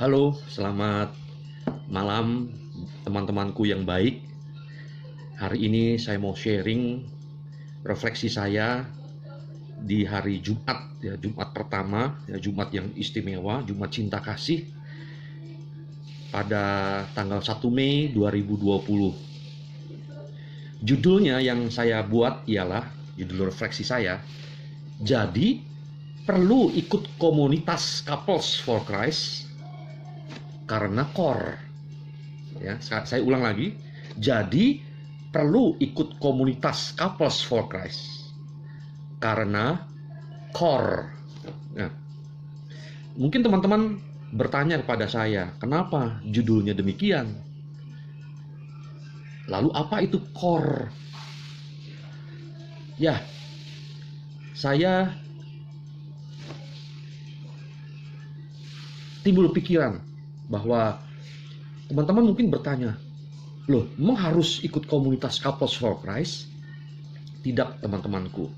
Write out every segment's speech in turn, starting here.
Halo, selamat malam teman-temanku yang baik. Hari ini saya mau sharing refleksi saya di hari Jumat, ya, Jumat pertama, ya, Jumat yang istimewa, Jumat cinta kasih pada tanggal 1 Mei 2020. Judulnya yang saya buat ialah, judul refleksi saya, jadi perlu ikut komunitas Couples for Christ karena core. Ya, saya ulang lagi. Jadi perlu ikut komunitas Couples for Christ karena core. Nah, mungkin teman-teman bertanya kepada saya, kenapa judulnya demikian? Lalu apa itu core? Ya, saya timbul pikiran bahwa teman-teman mungkin bertanya, loh, emang harus ikut komunitas Couples for Christ? Tidak, teman-temanku.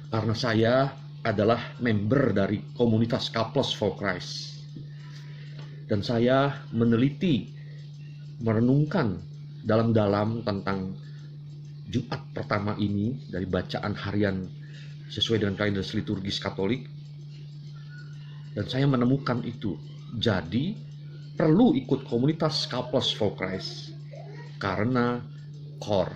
Karena saya adalah member dari komunitas Couples for Christ. Dan saya meneliti, merenungkan dalam-dalam tentang Jumat pertama ini dari bacaan harian sesuai dengan kalender liturgis Katolik. Dan saya menemukan itu. Jadi perlu ikut komunitas Couples for Christ karena core.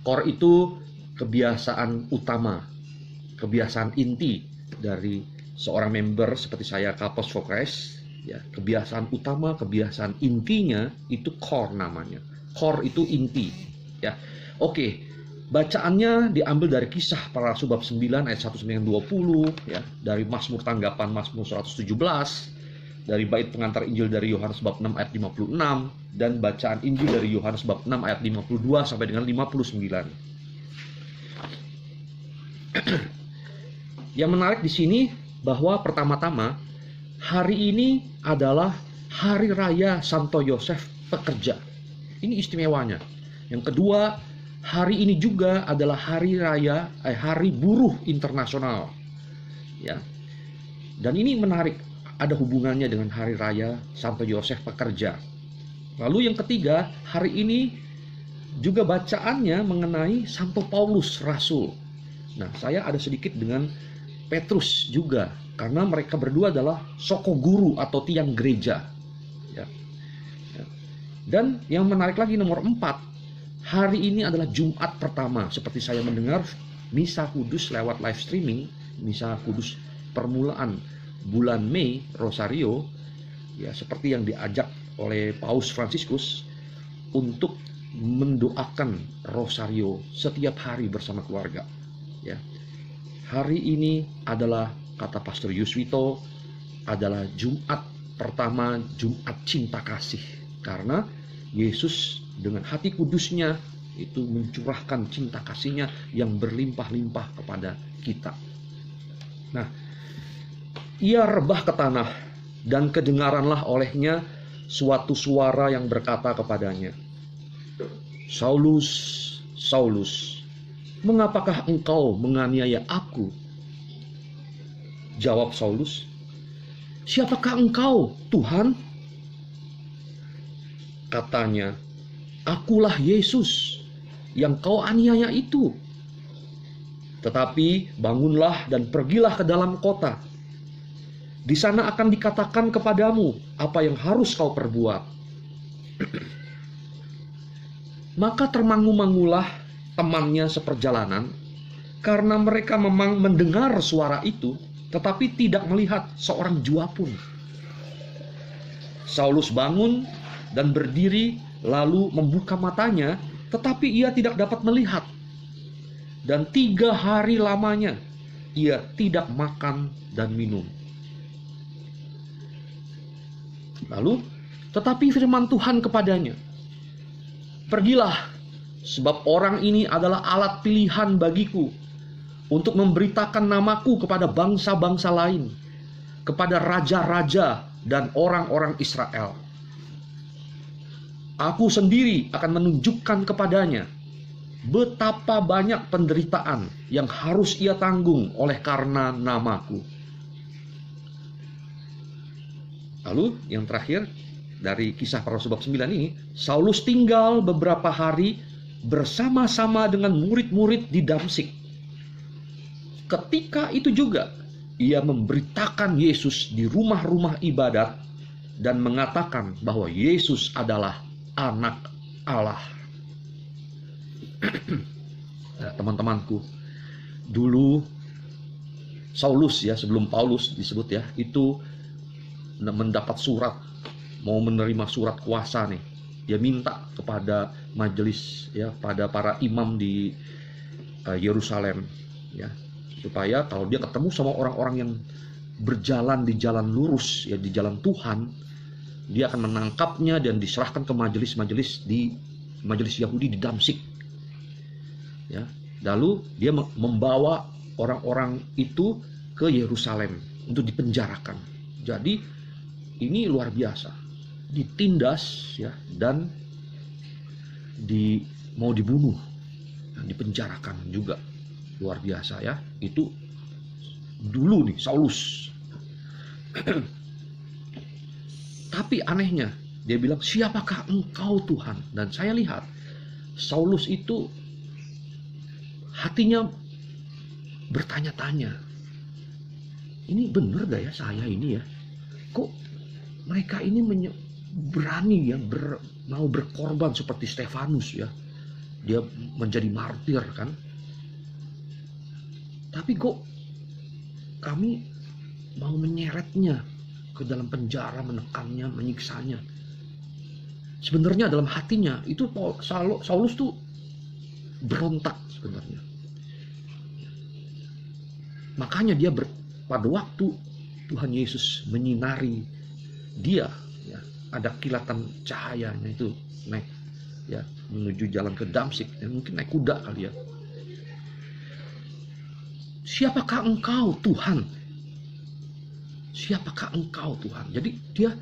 Core itu kebiasaan utama, kebiasaan inti dari seorang member seperti saya Couples for Christ. Ya, kebiasaan utama, kebiasaan intinya itu core namanya. Core itu inti. Ya, oke. Bacaannya diambil dari Kisah Para Rasul bab 9 ayat 1-20, ya, dari Mazmur Tanggapan Mazmur 117, dari bait pengantar Injil dari Yohanes bab 6 ayat 56, dan bacaan Injil dari Yohanes bab 6 ayat 52 sampai dengan 59. Yang menarik di sini bahwa pertama-tama hari ini adalah hari raya Santo Yosef Pekerja. Ini istimewanya. Yang kedua, hari ini juga adalah hari raya, hari buruh internasional, ya. Dan ini menarik, ada hubungannya dengan hari raya Santo Yosef Pekerja. Lalu yang ketiga, hari ini juga bacaannya mengenai Santo Paulus Rasul. Nah, saya ada sedikit dengan Petrus juga, karena mereka berdua adalah soko guru atau tiang gereja, ya. Dan yang menarik lagi nomor 4, hari ini adalah Jumat pertama, seperti saya mendengar Misa Kudus lewat live streaming, Misa Kudus permulaan bulan Mei, Rosario, ya, seperti yang diajak oleh Paus Fransiskus untuk mendoakan Rosario setiap hari bersama keluarga. Ya. Hari ini adalah, kata Pastor Yuswito, adalah Jumat pertama, Jumat cinta kasih, karena Yesus dengan hati kudusnya itu mencurahkan cinta kasihnya yang berlimpah-limpah kepada kita. Nah, ia rebah ke tanah dan kedengaranlah olehnya suatu suara yang berkata kepadanya, Saulus, Saulus, mengapakah engkau menganiaya aku? Jawab Saulus, siapakah engkau, Tuhan? Katanya, akulah Yesus yang kau aniaya itu. Tetapi bangunlah dan pergilah ke dalam kota. Di sana akan dikatakan kepadamu apa yang harus kau perbuat. Maka termangu-mangulah temannya seperjalanan, karena mereka memang mendengar suara itu, tetapi tidak melihat seorang jua pun. Saulus bangun dan berdiri, lalu membuka matanya, tetapi ia tidak dapat melihat. Dan 3 hari lamanya ia tidak makan dan minum. Lalu, tetapi firman Tuhan kepadanya, pergilah, sebab orang ini adalah alat pilihan bagiku untuk memberitakan namaku kepada bangsa-bangsa lain, kepada raja-raja dan orang-orang Israel. Aku sendiri akan menunjukkan kepadanya betapa banyak penderitaan yang harus ia tanggung oleh karena namaku. Lalu yang terakhir dari Kisah Para Rasul bab 9 ini, Saulus tinggal beberapa hari bersama-sama dengan murid-murid di Damsyik. Ketika itu juga ia memberitakan Yesus di rumah-rumah ibadat dan mengatakan bahwa Yesus adalah anak Allah. Nah, teman-temanku, dulu Saulus ya, sebelum Paulus disebut ya, itu mendapat surat, mau menerima surat kuasa nih. Dia minta kepada majelis ya, pada para imam di Yerusalem ya, supaya kalau dia ketemu sama orang-orang yang berjalan di jalan lurus ya, di jalan Tuhan, dia akan menangkapnya dan diserahkan ke majelis-majelis di majelis Yahudi di Damsyik ya. Lalu dia membawa orang-orang itu ke Yerusalem untuk dipenjarakan. Jadi ini luar biasa, ditindas ya, dan mau dibunuh, dipenjarakan juga, luar biasa ya. Itu dulu nih Saulus. Tapi anehnya dia bilang, siapakah engkau Tuhan? Dan saya lihat Saulus itu hatinya bertanya-tanya, ini benar gak ya saya ini ya? Kok mereka ini berani ya mau berkorban seperti Stefanus ya, dia menjadi martir kan, tapi kok kami mau menyeretnya ke dalam penjara, menekannya, menyiksanya. Sebenarnya dalam hatinya itu Saulus tuh berontak sebenarnya. Makanya dia pada waktu Tuhan Yesus menyinari dia ya, ada kilatan cahayanya itu naik ya menuju jalan ke Damsyik, ya, mungkin naik kuda kali ya. Siapakah engkau Tuhan? Siapakah engkau Tuhan? Jadi dia,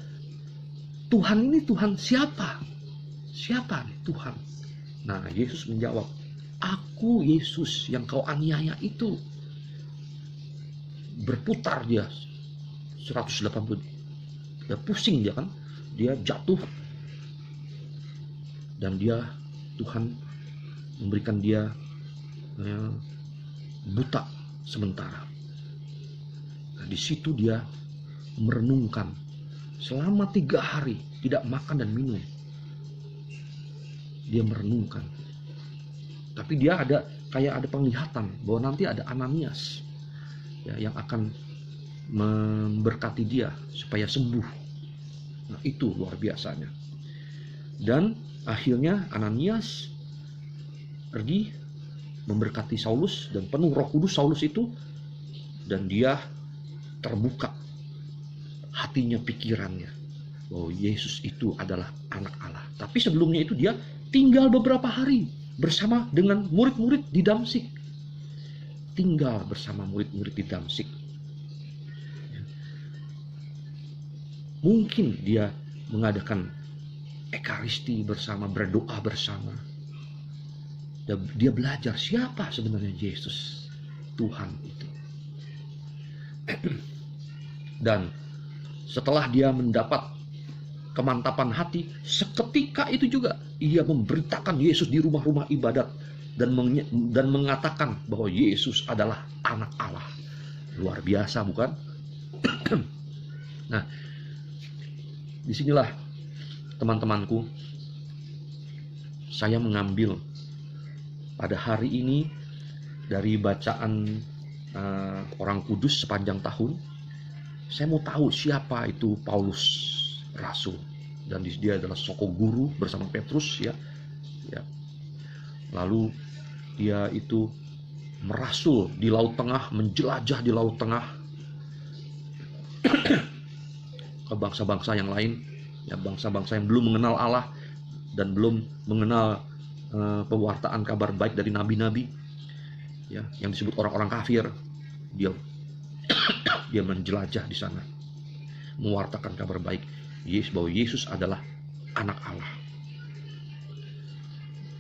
Tuhan ini Tuhan siapa? Siapa nih Tuhan? Nah, Yesus menjawab, aku Yesus yang kau aniaya itu. Berputar dia 180, dia pusing dia kan, dia jatuh, dan dia, Tuhan memberikan dia buta sementara. Nah, di situ dia merenungkan selama 3 hari tidak makan dan minum. Dia merenungkan, tapi dia ada penglihatan bahwa nanti ada Ananias ya, yang akan memberkati dia supaya sembuh. Nah, itu luar biasanya. Dan akhirnya Ananias pergi memberkati Saulus dan penuh Roh Kudus Saulus itu, dan dia terbuka hatinya, pikirannya bahwa Yesus itu adalah anak Allah. Tapi sebelumnya itu dia tinggal beberapa hari bersama dengan murid-murid di Damsyik. Tinggal bersama murid-murid di Damsyik. Mungkin dia mengadakan ekaristi bersama, berdoa bersama. Dia belajar siapa sebenarnya Yesus, Tuhan itu. Dan setelah dia mendapat kemantapan hati, seketika itu juga ia memberitakan Yesus di rumah-rumah ibadat dan mengatakan bahwa Yesus adalah anak Allah. Luar biasa bukan? Nah, disinilah teman-temanku, saya mengambil pada hari ini dari bacaan orang kudus sepanjang tahun. Saya mau tahu siapa itu Paulus Rasul, dan dia adalah soko guru bersama Petrus ya. Lalu dia itu merasul di Laut Tengah, menjelajah di Laut Tengah ke bangsa-bangsa yang lain ya, bangsa-bangsa yang belum mengenal Allah dan belum mengenal pewartaan kabar baik dari nabi-nabi ya, yang disebut orang-orang kafir. Dia menjelajah di sana, mewartakan kabar baik bahwa Yesus adalah anak Allah.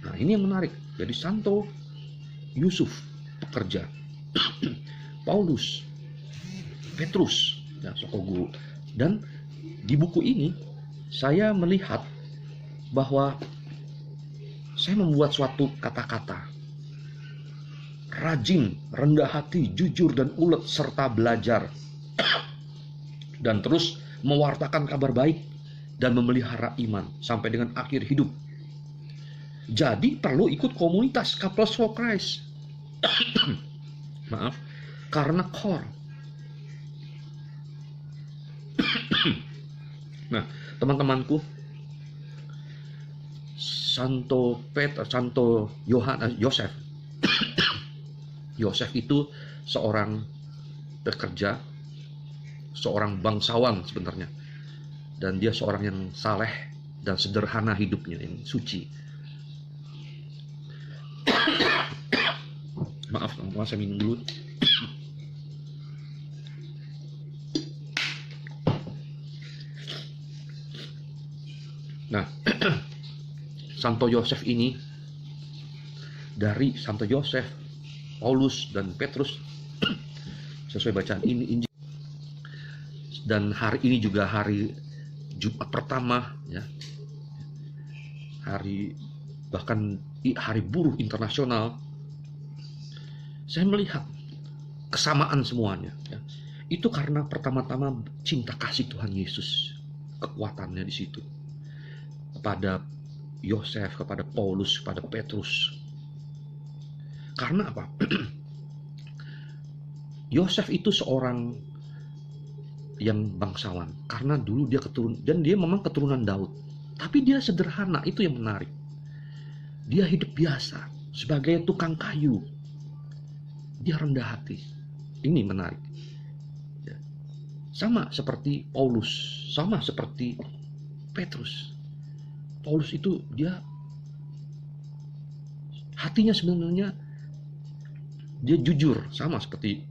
Nah, ini yang menarik. Jadi Santo Yusuf pekerja, Paulus, Petrus ya, soko guru, dan di buku ini saya melihat bahwa saya membuat suatu kata-kata: rajin, rendah hati, jujur dan ulet, serta belajar dan terus mewartakan kabar baik dan memelihara iman sampai dengan akhir hidup. Jadi perlu ikut komunitas Couples for Christ. Maaf, karena core. Nah, teman-temanku, Santo Yosef. Yosef itu seorang pekerja, seorang bangsawan sebenarnya. Dan dia seorang yang saleh dan sederhana hidupnya, yang suci. Maaf, saya minum dulu. Nah, Santo Yosef ini, dari Santo Yosef, Paulus dan Petrus, sesuai bacaan ini Injil. Dan hari ini juga hari Jumat pertama, ya, bahkan hari buruh internasional. Saya melihat kesamaan semuanya, ya. Itu karena pertama-tama cinta kasih Tuhan Yesus, kekuatannya di situ. Kepada Yosef, kepada Paulus, kepada Petrus. Karena apa? Yosef itu seorang yang bangsawan, karena dulu dia dan dia memang keturunan Daud. Tapi dia sederhana, itu yang menarik. Dia hidup biasa sebagai tukang kayu. Dia rendah hati. Ini menarik. Ya. Sama seperti Paulus, sama seperti Petrus. Paulus itu dia hatinya sebenarnya dia jujur, sama seperti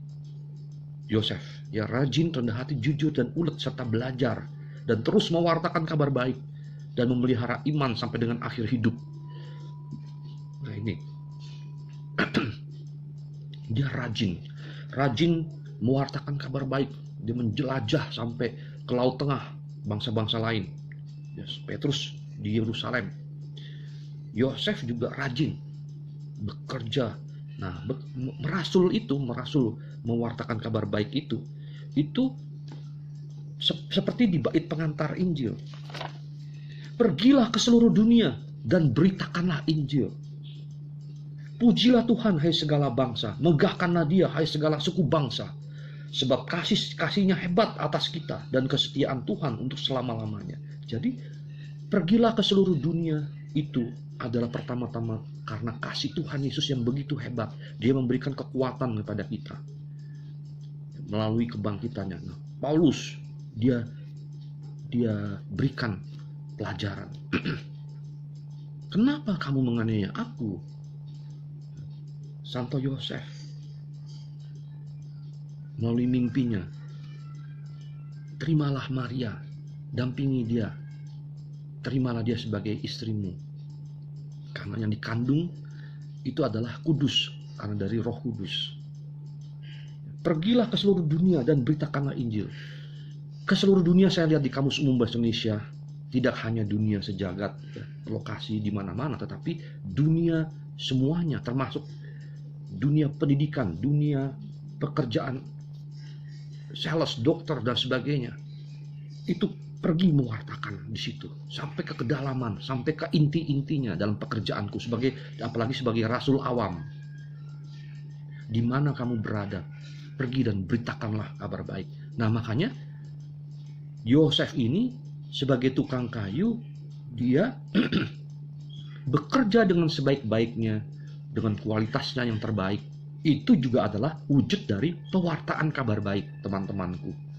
Yosef. Dia rajin, rendah hati, jujur dan ulet, serta belajar dan terus mewartakan kabar baik dan memelihara iman sampai dengan akhir hidup. Nah ini dia rajin mewartakan kabar baik. Dia menjelajah sampai ke Laut Tengah, bangsa-bangsa lain. Yes, Petrus di Yerusalem. Yosef juga rajin bekerja. Nah, merasul mewartakan kabar baik itu seperti di bait pengantar Injil. Pergilah ke seluruh dunia dan beritakanlah Injil. Pujilah Tuhan, hai segala bangsa, megahkanlah Dia, hai segala suku bangsa, sebab kasih-Nya hebat atas kita dan kesetiaan Tuhan untuk selama-lamanya. Jadi pergilah ke seluruh dunia itu adalah pertama-tama karena kasih Tuhan Yesus yang begitu hebat. Dia memberikan kekuatan kepada kita melalui kebangkitannya. Nah, Paulus dia berikan pelajaran. Kenapa kamu menganiaya aku? Santo Yosef melalui mimpinya, terimalah Maria, dampingi dia. Terimalah dia sebagai istrimu. Karena yang dikandung itu adalah kudus, karena dari Roh Kudus. Pergilah ke seluruh dunia dan beritakanlah Injil. Ke seluruh dunia saya lihat di Kamus Umum Bahasa Indonesia, tidak hanya dunia sejagat, ya, lokasi di mana-mana, tetapi dunia semuanya, termasuk dunia pendidikan, dunia pekerjaan, sales, dokter dan sebagainya. Itu pergi mewartakan di situ sampai ke kedalaman, sampai ke inti-intinya dalam pekerjaanku apalagi sebagai rasul awam. Di mana kamu berada, pergi dan beritakanlah kabar baik. Nah, makanya Yosef ini sebagai tukang kayu, dia bekerja dengan sebaik-baiknya, dengan kualitasnya yang terbaik. Itu juga adalah wujud dari pewartaan kabar baik, teman-temanku.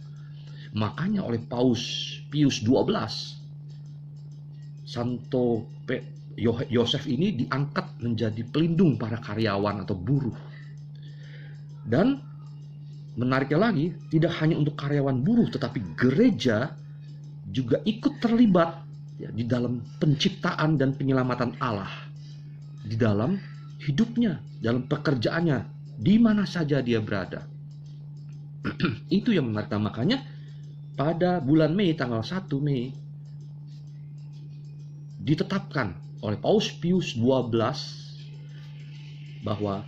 Makanya oleh Pius XII, Santo Yosef ini diangkat menjadi pelindung para karyawan atau buruh. Dan menariknya lagi, tidak hanya untuk karyawan buruh, tetapi gereja juga ikut terlibat, ya, di dalam penciptaan dan penyelamatan Allah, di dalam hidupnya, dalam pekerjaannya, di mana saja dia berada. Itu yang menarik. Makanya pada bulan Mei, tanggal 1 Mei, ditetapkan oleh Paus Pius XII bahwa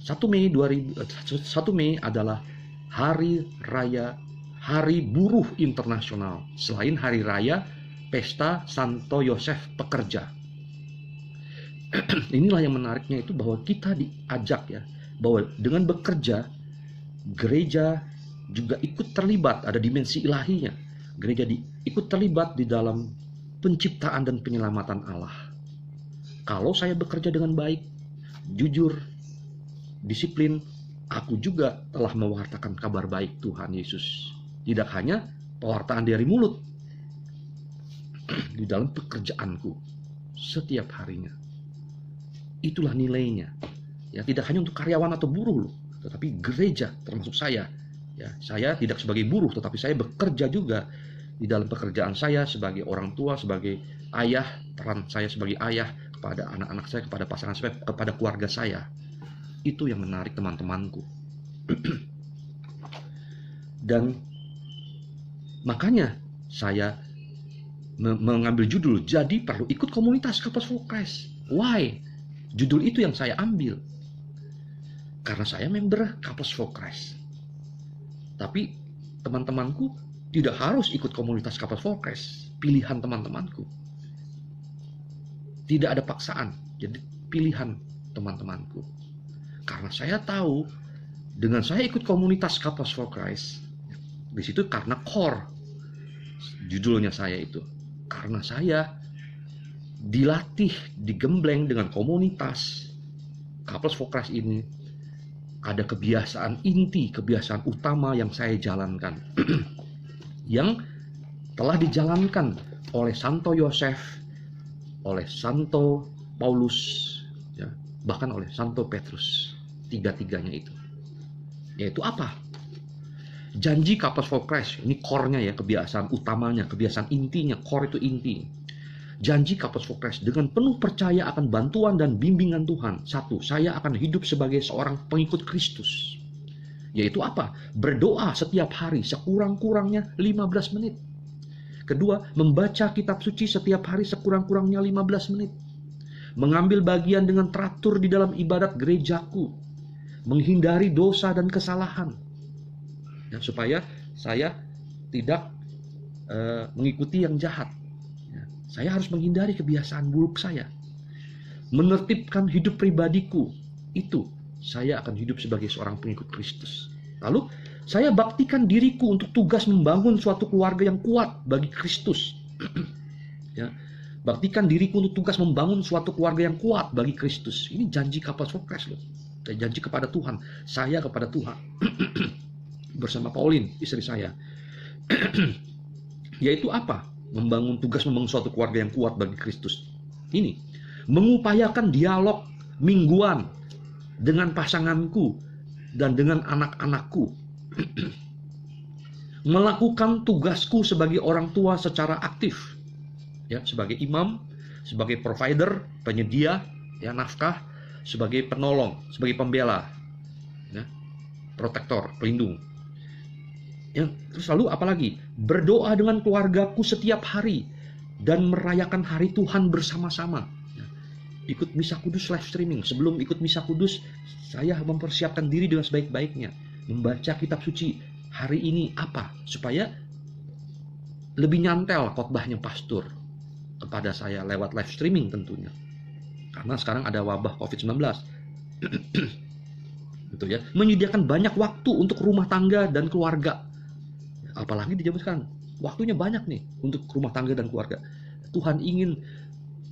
1 Mei adalah hari raya, hari buruh internasional, selain hari raya pesta Santo Yosef Pekerja. Inilah yang menariknya, itu bahwa kita diajak ya, bahwa dengan bekerja gereja juga ikut terlibat, ada dimensi ilahinya. Gereja ikut terlibat di dalam penciptaan dan penyelamatan Allah. Kalau saya bekerja dengan baik, jujur, disiplin, aku juga telah mewartakan kabar baik Tuhan Yesus. Tidak hanya pewartaan dari mulut, di dalam pekerjaanku setiap harinya. Itulah nilainya. Ya, tidak hanya untuk karyawan atau buruh loh, tetapi gereja termasuk saya. Ya, saya tidak sebagai buruh, tetapi saya bekerja juga di dalam pekerjaan saya sebagai orang tua, sebagai ayah, peran saya sebagai ayah kepada anak-anak saya, kepada pasangan saya, kepada keluarga saya. Itu yang menarik teman-temanku. Dan makanya saya mengambil judul, jadi perlu ikut komunitas Couples for Christ. Why? Judul itu yang saya ambil karena saya member Couples for Christ. Tapi teman-temanku tidak harus ikut komunitas Couples for Christ. Pilihan teman-temanku. Tidak ada paksaan. Jadi pilihan teman-temanku. Karena saya tahu dengan saya ikut komunitas Couples for Christ, di situ karena core judulnya saya itu. Karena saya dilatih, digembleng dengan komunitas Couples for Christ ini, ada kebiasaan inti, kebiasaan utama yang saya jalankan. Yang telah dijalankan oleh Santo Yosef, oleh Santo Paulus, ya, bahkan oleh Santo Petrus. Tiga-tiganya itu. Yaitu apa? Janji Couples for Christ. Ini core-nya ya, kebiasaan utamanya, kebiasaan intinya. Core itu inti. Janji Couples for Christ, dengan penuh percaya akan bantuan dan bimbingan Tuhan. 1. Saya akan hidup sebagai seorang pengikut Kristus. Yaitu apa? Berdoa setiap hari sekurang-kurangnya 15 menit. Kedua, membaca kitab suci setiap hari sekurang-kurangnya 15 menit. Mengambil bagian dengan teratur di dalam ibadat gerejaku. Menghindari dosa dan kesalahan. Ya, supaya saya tidak mengikuti yang jahat. Saya harus menghindari kebiasaan buruk saya. Menertibkan hidup pribadiku. Itu, saya akan hidup sebagai seorang pengikut Kristus. Lalu, saya baktikan diriku untuk tugas membangun suatu keluarga yang kuat bagi Kristus. Ya, baktikan diriku untuk tugas membangun suatu keluarga yang kuat bagi Kristus. Ini janji Couples for Christ loh. Janji kepada Tuhan. Saya kepada Tuhan. Bersama Pauline, istri saya. Yaitu apa? Tugas membangun suatu keluarga yang kuat bagi Kristus. Ini, mengupayakan dialog mingguan dengan pasanganku dan dengan anak-anakku. Melakukan tugasku sebagai orang tua secara aktif. Ya, sebagai imam, sebagai provider, penyedia, ya, nafkah, sebagai penolong, sebagai pembela, ya, protektor, pelindung. Ya, terus lalu apalagi? Berdoa dengan keluargaku setiap hari dan merayakan hari Tuhan bersama-sama. Ya, ikut misa kudus live streaming. Sebelum ikut misa kudus, saya mempersiapkan diri dengan sebaik-baiknya. Membaca kitab suci hari ini apa? Supaya lebih nyantel khotbahnya pastor kepada saya lewat live streaming tentunya. Karena sekarang ada wabah COVID-19. Gitu ya. Menyediakan banyak waktu untuk rumah tangga dan keluarga. Apalagi di zaman sekarang, waktunya banyak nih untuk rumah tangga dan keluarga. Tuhan ingin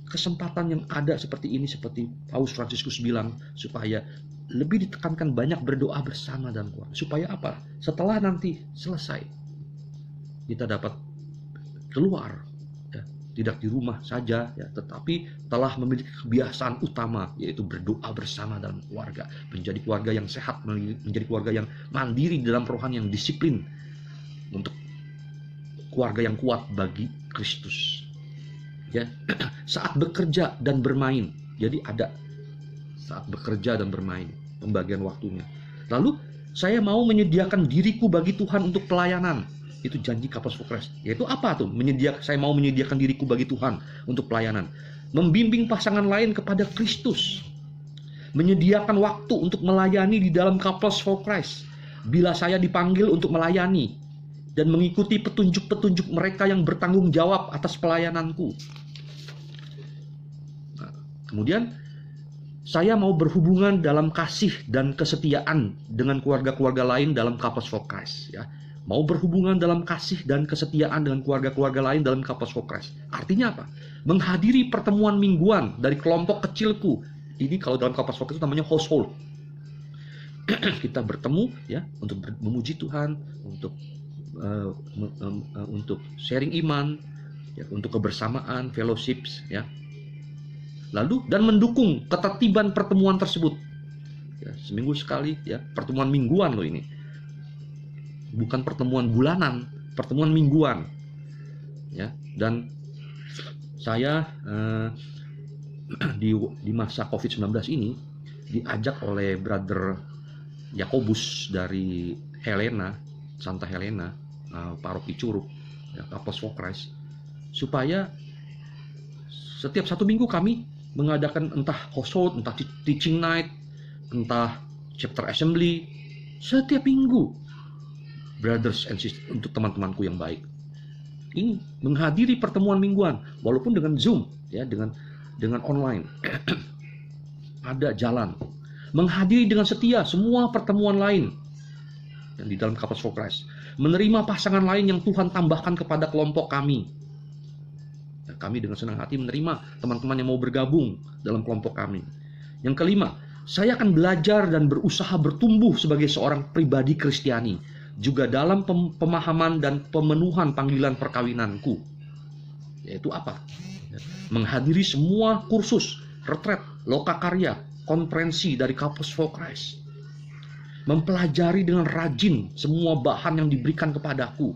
kesempatan yang ada seperti ini, seperti Paus Fransiskus bilang, supaya lebih ditekankan banyak berdoa bersama dan keluarga. Supaya apa? Setelah nanti selesai, kita dapat keluar, ya, tidak di rumah saja, ya, tetapi telah memiliki kebiasaan utama, yaitu berdoa bersama dalam keluarga, menjadi keluarga yang sehat, menjadi keluarga yang mandiri dalam rohani, yang disiplin, untuk keluarga yang kuat bagi Kristus. Ya, saat bekerja dan bermain. Jadi ada saat bekerja dan bermain, pembagian waktunya. Lalu saya mau menyediakan diriku bagi Tuhan untuk pelayanan. Itu janji Couples for Christ. Yaitu apa tuh? Saya mau menyediakan diriku bagi Tuhan untuk pelayanan. Membimbing pasangan lain kepada Kristus. Menyediakan waktu untuk melayani di dalam Couples for Christ. Bila saya dipanggil untuk melayani dan mengikuti petunjuk-petunjuk mereka yang bertanggung jawab atas pelayananku. Nah, kemudian saya mau berhubungan dalam kasih dan kesetiaan dengan keluarga-keluarga lain dalam Couples for Christ, ya. Mau berhubungan dalam kasih dan kesetiaan dengan keluarga-keluarga lain dalam Couples for Christ. Artinya apa? Menghadiri pertemuan mingguan dari kelompok kecilku. Ini kalau dalam Couples for Christ itu namanya household. Kita bertemu, ya, untuk memuji Tuhan, untuk sharing iman, ya, untuk kebersamaan, fellowships, ya. Lalu dan mendukung ketertiban pertemuan tersebut. Ya, seminggu sekali, ya, pertemuan mingguan loh ini. Bukan pertemuan bulanan, pertemuan mingguan. Ya, dan saya di masa COVID-19 ini diajak oleh Brother Yakobus dari Helena, Santa Helena, Paroki Curug, ya, Couples for Christ, supaya setiap 1 minggu kami mengadakan entah household, entah teaching night, entah chapter assembly, setiap minggu, brothers and sisters, untuk teman-temanku yang baik. Ini menghadiri pertemuan mingguan, walaupun dengan Zoom, ya, dengan online. Ada jalan. Menghadiri dengan setia semua pertemuan lain yang di dalam Couples for Christ. Menerima pasangan lain yang Tuhan tambahkan kepada kelompok kami. Dan kami dengan senang hati menerima teman-teman yang mau bergabung dalam kelompok kami. Yang kelima, saya akan belajar dan berusaha bertumbuh sebagai seorang pribadi Kristiani, juga dalam pemahaman dan pemenuhan panggilan perkawinanku. Yaitu apa? Menghadiri semua kursus, retret, lokakarya, konferensi dari Couples for Christ. Mempelajari dengan rajin semua bahan yang diberikan kepadaku.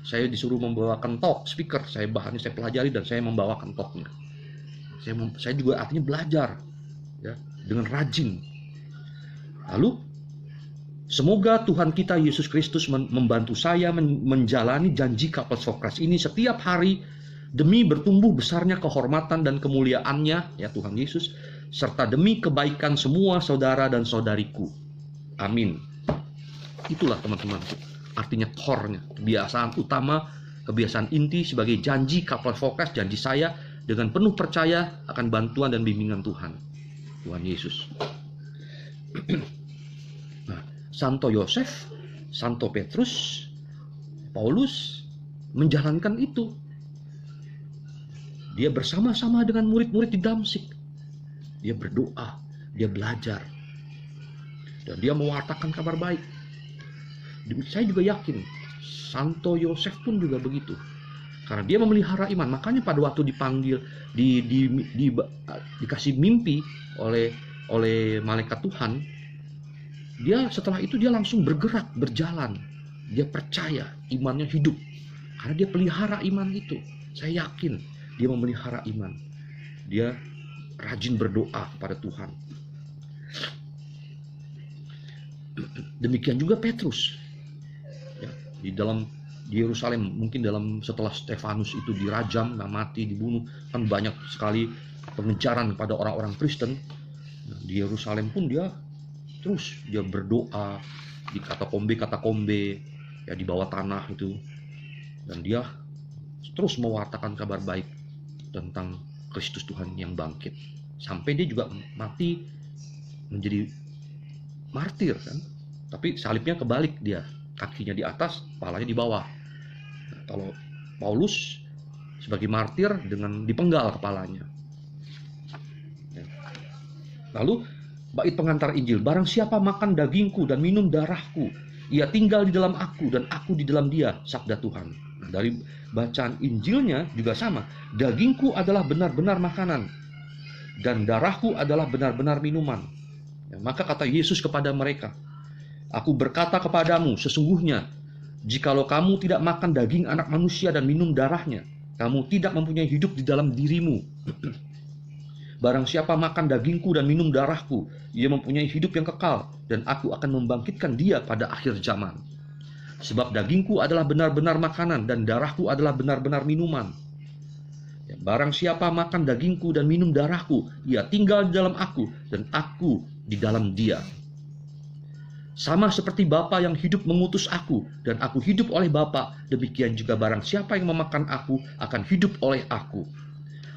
Saya disuruh membawakan talk, speaker, saya bahannya saya pelajari dan saya membawakan talknya. Saya juga artinya belajar, ya, dengan rajin. Lalu semoga Tuhan kita Yesus Kristus membantu saya menjalani janji Couples for Christ ini setiap hari demi bertumbuh besarnya kehormatan dan kemuliaannya, ya Tuhan Yesus, serta demi kebaikan semua saudara dan saudariku. Amin. Itulah teman-teman, artinya core-nya, kebiasaan utama, kebiasaan inti sebagai janji Couples for Christ, janji saya dengan penuh percaya akan bantuan dan bimbingan Tuhan Yesus. Santo Yosef, Santo Petrus, Paulus menjalankan itu. Dia bersama-sama dengan murid-murid di Damsyik. Dia berdoa, dia belajar, dan dia mewartakan kabar baik. Saya juga yakin Santo Yosef pun juga begitu, karena dia memelihara iman. Makanya pada waktu dipanggil, dikasih mimpi oleh malaikat Tuhan, dia setelah itu dia langsung bergerak, berjalan. Dia percaya, imannya hidup. Karena dia pelihara iman itu. Saya yakin dia memelihara iman. Dia rajin berdoa kepada Tuhan. Demikian juga Petrus. Ya, di Yerusalem, mungkin setelah Stefanus itu dirajam, mati, dibunuh, kan banyak sekali pengejaran pada orang-orang Kristen. Di Yerusalem pun dia berdoa di katakombe, ya, di bawah tanah itu, dan dia terus mewartakan kabar baik tentang Kristus Tuhan yang bangkit, sampai dia juga mati menjadi martir, kan? Tapi salibnya kebalik, dia kakinya di atas, kepalanya di bawah. Nah, kalau Paulus sebagai martir dengan dipenggal kepalanya. Ya. Lalu bait pengantar Injil, barang siapa makan dagingku dan minum darahku, ia tinggal di dalam aku dan aku di dalam dia, sabda Tuhan. Nah, dari bacaan Injilnya juga sama. Dagingku adalah benar-benar makanan dan darahku adalah benar-benar minuman. Ya, maka kata Yesus kepada mereka, aku berkata kepadamu, sesungguhnya jikalau kamu tidak makan daging anak manusia dan minum darahnya, kamu tidak mempunyai hidup di dalam dirimu. Barang siapa makan dagingku dan minum darahku, ia mempunyai hidup yang kekal, dan aku akan membangkitkan dia pada akhir zaman. Sebab dagingku adalah benar-benar makanan dan darahku adalah benar-benar minuman. Ya, barang siapa makan dagingku dan minum darahku, ia tinggal di dalam aku dan aku di dalam dia. Sama seperti Bapa yang hidup mengutus aku dan aku hidup oleh Bapa, demikian juga barang siapa yang memakan aku akan hidup oleh aku.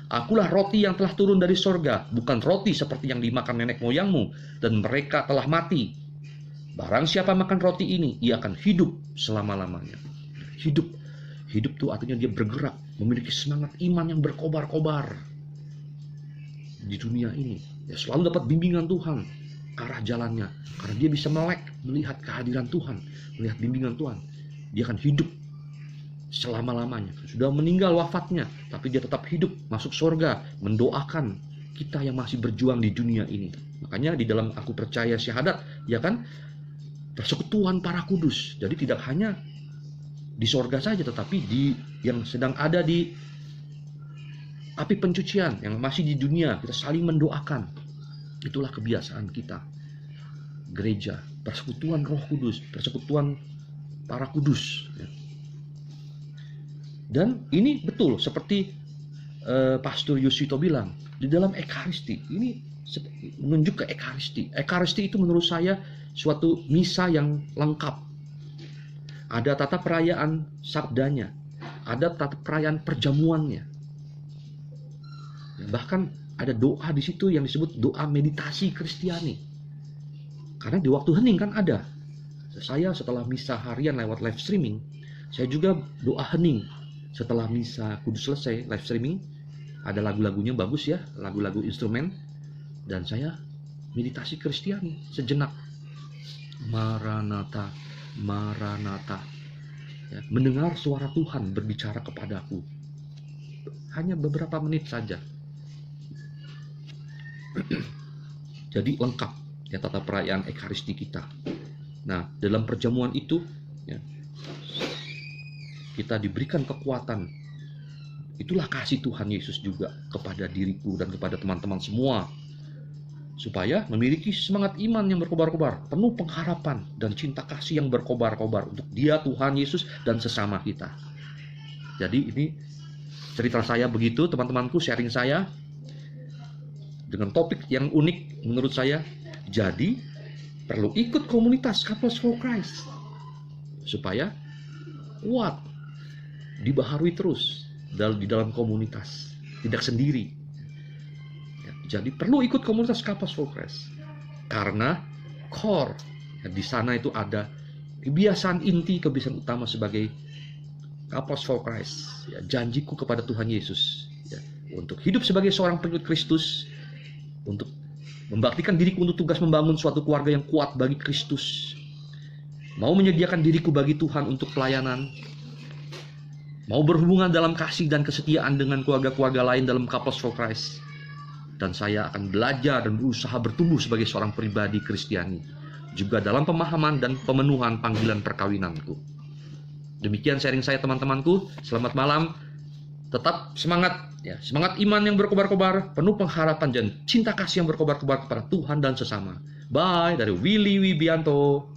Akulah roti yang telah turun dari sorga, bukan roti seperti yang dimakan nenek moyangmu, dan mereka telah mati. Barang siapa makan roti ini, ia akan hidup selama-lamanya. Hidup itu artinya dia bergerak, memiliki semangat iman yang berkobar-kobar di dunia ini. Dia selalu dapat bimbingan Tuhan, arah jalannya, karena dia bisa melek, melihat kehadiran Tuhan, melihat bimbingan Tuhan. Dia akan hidup selama-lamanya. Sudah meninggal wafatnya, tapi dia tetap hidup, masuk surga, mendoakan kita yang masih berjuang di dunia ini. Makanya di dalam aku percaya syahadat, ya kan, persekutuan para kudus. Jadi tidak hanya di sorga saja, tetapi di yang sedang ada di api pencucian, yang masih di dunia, kita saling mendoakan. Itulah kebiasaan kita, gereja, persekutuan Roh Kudus, persekutuan para kudus. Dan ini betul seperti Pastor Yusito bilang, di dalam Ekaristi, ini menunjuk ke Ekaristi. Ekaristi itu menurut saya suatu misa yang lengkap. Ada tata perayaan sabdanya, ada tata perayaan perjamuannya. Bahkan ada doa di situ yang disebut doa meditasi Kristiani. Karena di waktu hening kan ada. Saya setelah misa harian lewat live streaming, saya juga doa hening. Setelah misa kudus selesai live streaming, ada lagu-lagunya bagus ya, lagu-lagu instrumen, dan saya meditasi Kristiani sejenak. Maranatha, Maranatha. Ya, mendengar suara Tuhan berbicara kepadaku. Hanya beberapa menit saja. Jadi lengkap ya tata perayaan Ekaristi kita. Nah, dalam perjamuan itu ya, kita diberikan kekuatan. Itulah kasih Tuhan Yesus juga kepada diriku dan kepada teman-teman semua, supaya memiliki semangat iman yang berkobar-kobar, penuh pengharapan dan cinta kasih yang berkobar-kobar untuk Dia, Tuhan Yesus, dan sesama kita. Jadi ini cerita saya begitu, teman-temanku, sharing saya dengan topik yang unik menurut saya. Jadi perlu ikut komunitas Couples for Christ supaya kuat, dibaharui terus di dalam komunitas, tidak sendiri. Jadi perlu ikut komunitas Couples for Christ karena core ya, di sana itu ada kebiasaan inti, kebiasaan utama sebagai Couples for Christ ya, janjiku kepada Tuhan Yesus ya, untuk hidup sebagai seorang pengikut Kristus, untuk membaktikan diriku untuk tugas membangun suatu keluarga yang kuat bagi Kristus, mau menyediakan diriku bagi Tuhan untuk pelayanan, mau berhubungan dalam kasih dan kesetiaan dengan keluarga-keluarga lain dalam Couples for Christ. Dan saya akan belajar dan berusaha bertumbuh sebagai seorang pribadi Kristiani, juga dalam pemahaman dan pemenuhan panggilan perkawinanku. Demikian sharing saya teman-temanku. Selamat malam. Tetap semangat ya, semangat iman yang berkobar-kobar, penuh pengharapan dan cinta kasih yang berkobar-kobar kepada Tuhan dan sesama. Bye dari Willy Wibianto.